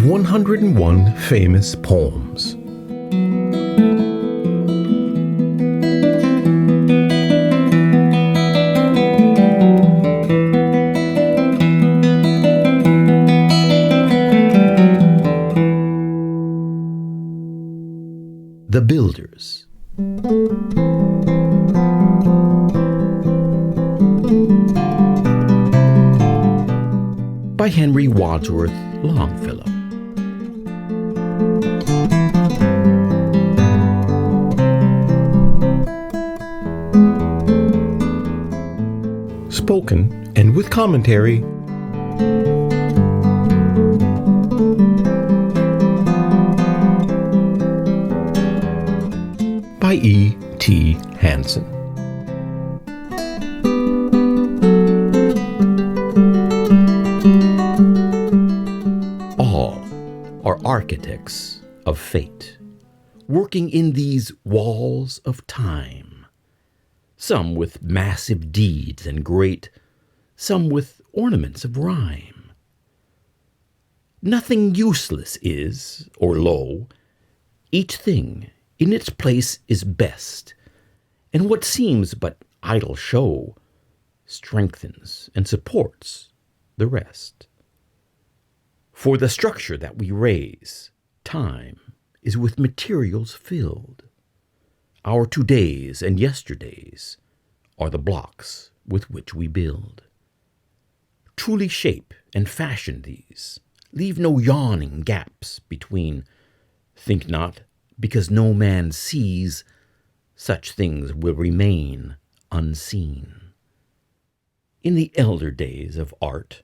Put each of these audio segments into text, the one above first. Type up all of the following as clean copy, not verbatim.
101 Famous Poems. The Builders. By Henry Wadsworth Longfellow. Spoken and with commentary by E. T. Hansen. All are architects of fate, working in these walls of time, some with massive deeds and great, some with ornaments of rhyme. Nothing useless is, or low, each thing in its place is best, and what seems but idle show strengthens and supports the rest. For the structure that we raise, time, is with materials filled. Our todays and yesterdays are the blocks with which we build. Truly shape and fashion these, leave no yawning gaps between. Think not, because no man sees, such things will remain unseen. In the elder days of art,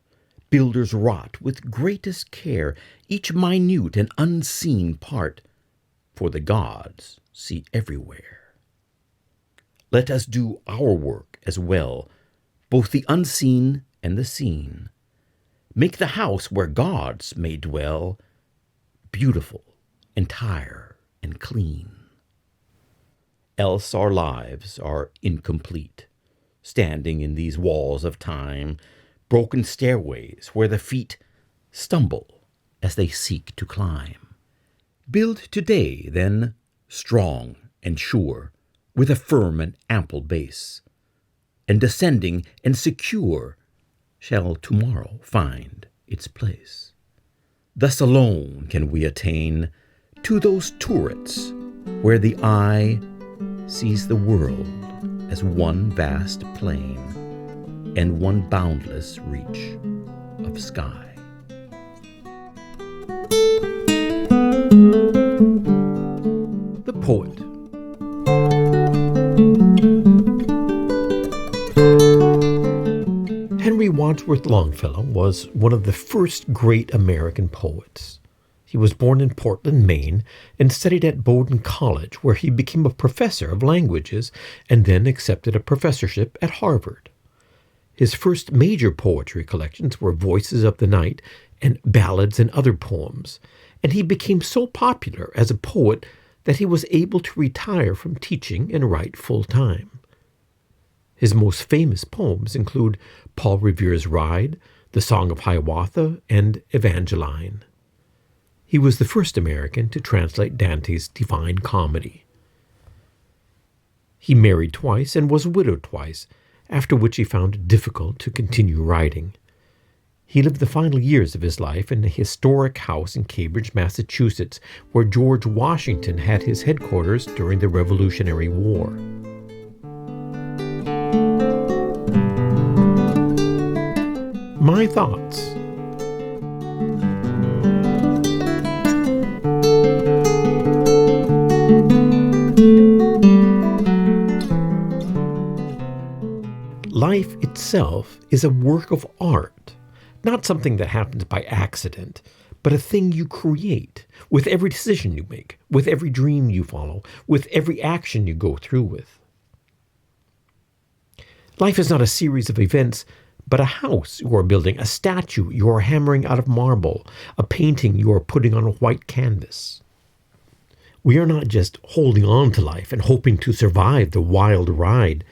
builders wrought with greatest care each minute and unseen part, for the gods see everywhere. Let us do our work as well, both the unseen and the seen. Make the house where gods may dwell beautiful, entire, and clean. Else our lives are incomplete, standing in these walls of time, broken stairways where the feet stumble as they seek to climb. Build today, then, strong and sure, with a firm and ample base, and descending and secure shall tomorrow find its place. Thus alone can we attain to those turrets where the eye sees the world as one vast plain and one boundless reach of sky. The Poet. Henry Wadsworth Longfellow was one of the first great American poets. He was born in Portland, Maine, and studied at Bowdoin College, where he became a professor of languages and then accepted a professorship at Harvard. His first major poetry collections were Voices of the Night and Ballads and Other Poems, and he became so popular as a poet that he was able to retire from teaching and write full-time. His most famous poems include Paul Revere's Ride, The Song of Hiawatha, and Evangeline. He was the first American to translate Dante's Divine Comedy. He married twice and was widowed twice, after which he found it difficult to continue writing. He lived the final years of his life in a historic house in Cambridge, Massachusetts, where George Washington had his headquarters during the Revolutionary War. My thoughts. Life itself is a work of art, not something that happens by accident, but a thing you create with every decision you make, with every dream you follow, with every action you go through with. Life is not a series of events, but a house you are building, a statue you are hammering out of marble, a painting you are putting on a white canvas. We are not just holding on to life and hoping to survive the wild ride.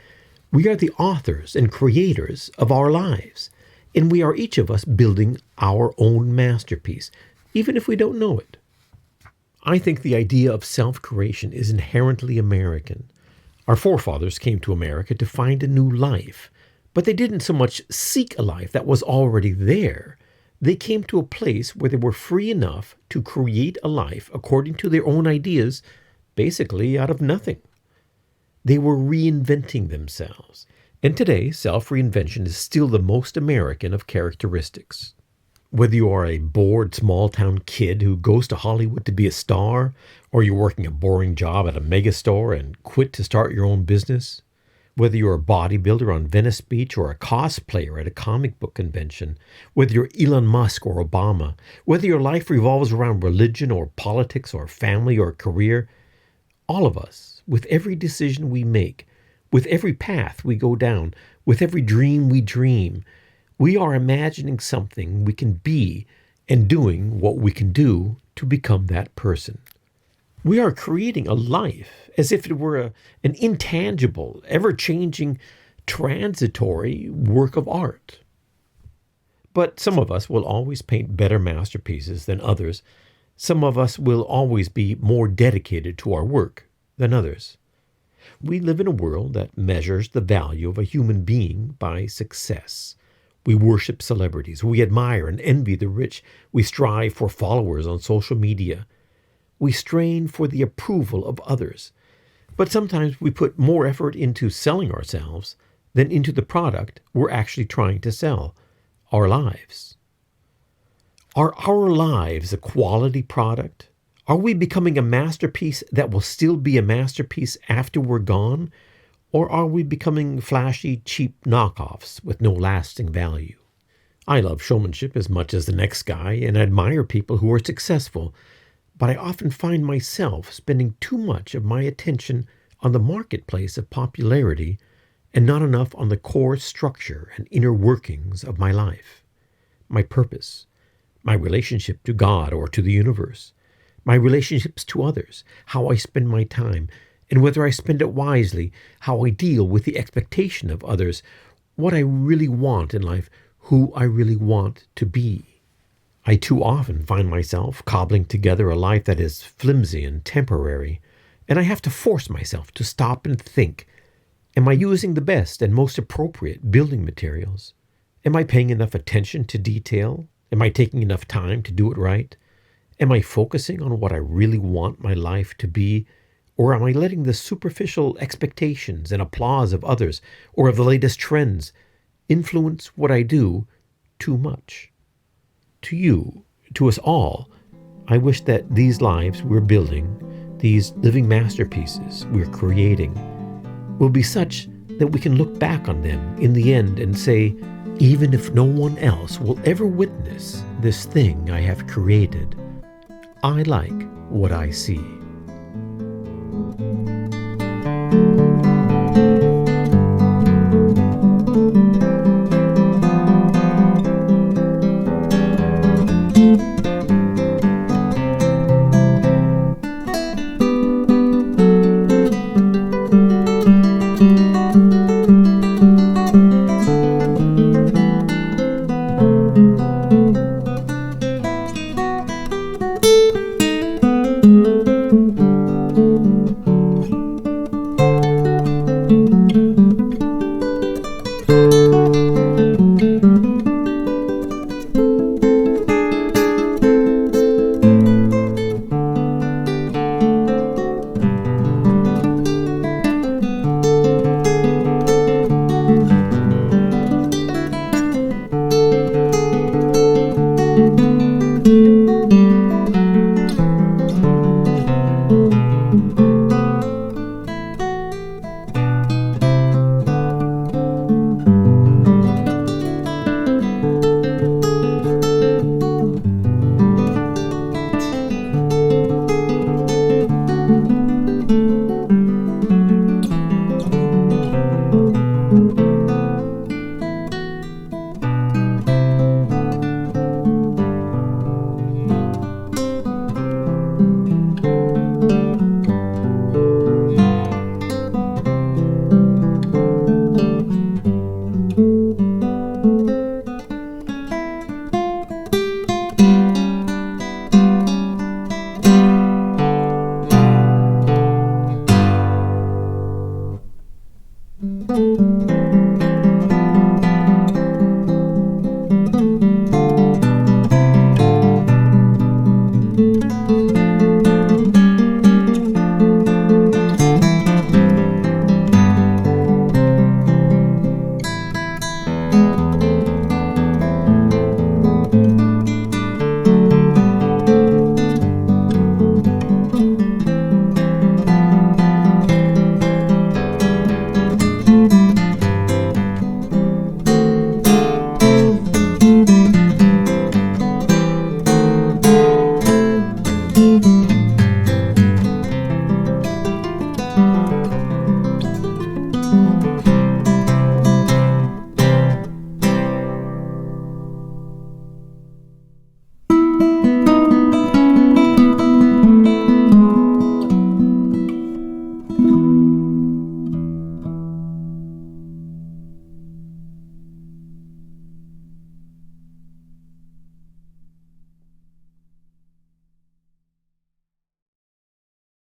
We are the authors and creators of our lives, and we are each of us building our own masterpiece, even if we don't know it. I think the idea of self-creation is inherently American. Our forefathers came to America to find a new life, but they didn't so much seek a life that was already there. They came to a place where they were free enough to create a life according to their own ideas, basically out of nothing. They were reinventing themselves. And today, self-reinvention is still the most American of characteristics. Whether you are a bored small-town kid who goes to Hollywood to be a star, or you're working a boring job at a megastore and quit to start your own business, whether you're a bodybuilder on Venice Beach or a cosplayer at a comic book convention, whether you're Elon Musk or Obama, whether your life revolves around religion or politics or family or career, all of us, with every decision we make, with every path we go down, with every dream we dream, we are imagining something we can be and doing what we can do to become that person. We are creating a life as if it were an intangible, ever-changing, transitory work of art. But some of us will always paint better masterpieces than others. Some of us will always be more dedicated to our work than others. We live in a world that measures the value of a human being by success. We worship celebrities. We admire and envy the rich. We strive for followers on social media. We strain for the approval of others. But sometimes we put more effort into selling ourselves than into the product we're actually trying to sell, our lives. Are our lives a quality product? Are we becoming a masterpiece that will still be a masterpiece after we're gone? Or are we becoming flashy, cheap knockoffs with no lasting value? I love showmanship as much as the next guy and admire people who are successful, but I often find myself spending too much of my attention on the marketplace of popularity and not enough on the core structure and inner workings of my life, my purpose, my relationship to God or to the universe, my relationships to others, how I spend my time, and whether I spend it wisely, how I deal with the expectation of others, what I really want in life, who I really want to be. I too often find myself cobbling together a life that is flimsy and temporary, and I have to force myself to stop and think, am I using the best and most appropriate building materials? Am I paying enough attention to detail? Am I taking enough time to do it right? Am I focusing on what I really want my life to be? Or am I letting the superficial expectations and applause of others or of the latest trends influence what I do too much? To you, to us all, I wish that these lives we're building, these living masterpieces we're creating, will be such that we can look back on them in the end and say, even if no one else will ever witness this thing I have created, I like what I see.